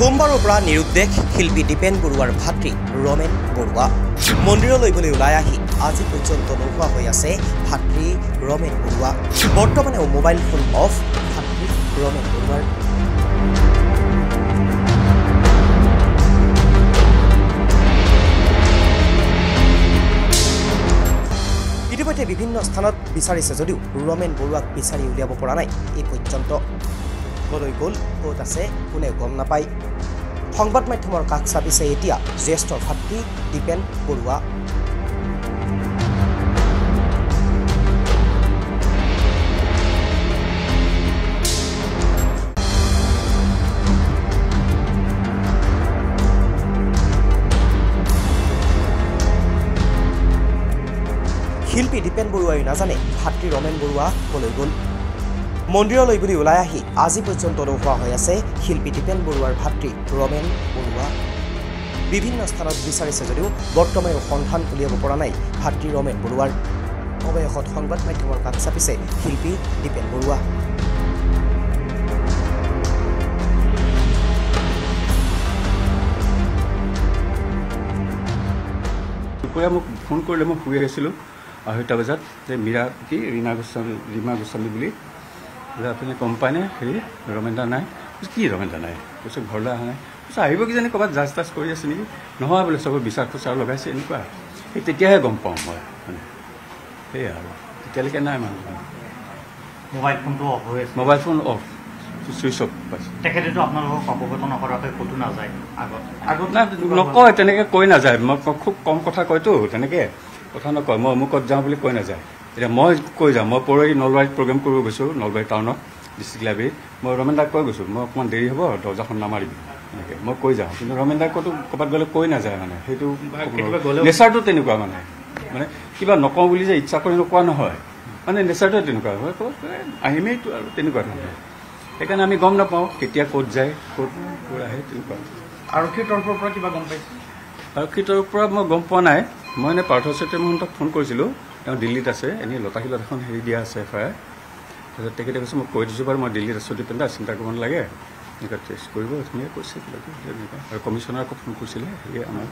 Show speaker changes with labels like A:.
A: সোমবাৰৰ পৰা নিৰুদ্দেশ শিল্পী দীপেন বৰুৱাৰ ভাতৃ ৰমেন বৰুৱা মন্দিৰলৈ ওলাই আহি আজি পৰ্যন্ত নোহোৱা হৈ আছে ভাতৃ ৰমেন বৰুৱা। বৰ্তমানে মোবাইল ফোন অফ ভাতৃ ৰমেন বৰুৱাৰ। ইতিমধ্যে বিভিন্ন স্থানত বিচাৰিছে যদিও ৰমেন বৰুৱাক বিচাৰি উলিয়াব পৰা নাই। এই পৰ্যন্ত কলৈ গ'ল, ক'ত আছে কোনে গম নাপায়। সংবাদ মাধ্যমৰ কাষ চাপিছে এতিয়া জ্যেষ্ঠ ভাতৃ দীপেন বৰুৱা। শিল্পী দীপেন বৰুৱাই নাজানে ভাতৃ ৰমেন বৰুৱা কলৈ গ'ল। মন্দিৰলৈ ওলাই আহি আজি পৰ্যন্ত নোহোৱা হৈ আছে শিল্পী দীপেন বৰুৱাৰ ভাতৃ ৰমেন বৰুৱা। বিভিন্ন স্থানত বিচাৰিছে যদিও বৰ্তমানে সন্ধান উলিয়াব পৰা নাই ভাতৃ ৰমেন বৰুৱাৰ। অৱশেষত সংবাদ মাধ্যমৰ কাষ চাপিছে শিল্পী দীপেন বৰুৱা।
B: দুপৰীয়া মোক ফোন কৰিলে, মই শুই আহিছিলোঁ 2:30 বজাত, যে মীৰা কি ৰীমা গোস্বামী বুলি আপুনি গম পায়নে? হেৰি ৰমেন দা নাই। কি ৰমেন দা নাই? কৈছে ঘৰলৈ অহা নাই। কৈছে আহিব কিজানি ক'ৰবাত জাজ তাজ কৰি আছে নেকি। নহয় বোলে চবে বিচাৰ খোচাৰ লগাইছে এনেকুৱা। সেই তেতিয়াহে গম পাওঁ মই, মানে সেয়াই আৰু তেতিয়ালৈকে নাই মানুহ।
C: মোবাইল ফোনটো অফ হৈ আছে।
B: Mobile phone off, switch off পাইছে।
C: তেখেতেতো আপোনালোকক অৱগত নকৰাকৈ ক'তো নাযায়। আগত
B: নাই নকয়, তেনেকৈ কৈ নাযায়। মই খুব কম কথা কয়তো, তেনেকৈ কথা নকয়। মই অমুকত যাওঁ বুলি কৈ নাযায়। এতিয়া মই কৈ যাওঁ, মই পৰহি নলবাৰীত প্ৰগ্ৰেম কৰিব গৈছোঁ, নলবাৰী টাউনত ডিষ্ট্ৰিক্ট লাইব্ৰেৰীত। মই ৰমেন দাক কৈ গৈছোঁ, মই অকণমান দেৰি হ'ব, দৰ্জাখন নামাৰিবি, এনেকৈ মই কৈ যাওঁ। কিন্তু ৰমেন দাক ক'তো ক'ৰবাত গ'লে কৈ নাযায়, মানে সেইটো নেচাৰটো তেনেকুৱা। মানে কিবা নকওঁ বুলি যে ইচ্ছা কৰি নোকোৱা নহয়, মানে নেচাৰটোৱে তেনেকুৱা হয়। আহিমেইতো আৰু তেনেকুৱা ধৰণৰ। সেইকাৰণে আমি গম নাপাওঁ কেতিয়া ক'ত যায়, ক'ত আহে, তেনেকুৱা।
C: আৰক্ষীৰ তৰফৰ পৰা কিবা গম পাইছে?
B: আৰক্ষীৰ তৰফৰ পৰা মই গম পোৱা নাই। মই এনেই পাৰ্থ চেত্ৰী মহন্তক ফোন কৰিছিলোঁ, তেওঁ দিল্লীত আছে। এনেই লতাশিলত এখন হেৰি দিয়া আছে FIR। তাৰপিছত তেখেতে কৈছে মই কৈ দিছোঁ বাৰু, মই দিল্লীত আছোঁ দীপেন দা, চিন্তা কৰিব নালাগে, এনেকুৱা টেষ্ট কৰিব, ধুনীয়াকৈ কৈছে কিবা তেনেকুৱা। আৰু কমিশ্যনাৰকো ফোন কৰিছিলে, সেয়ে আমাৰ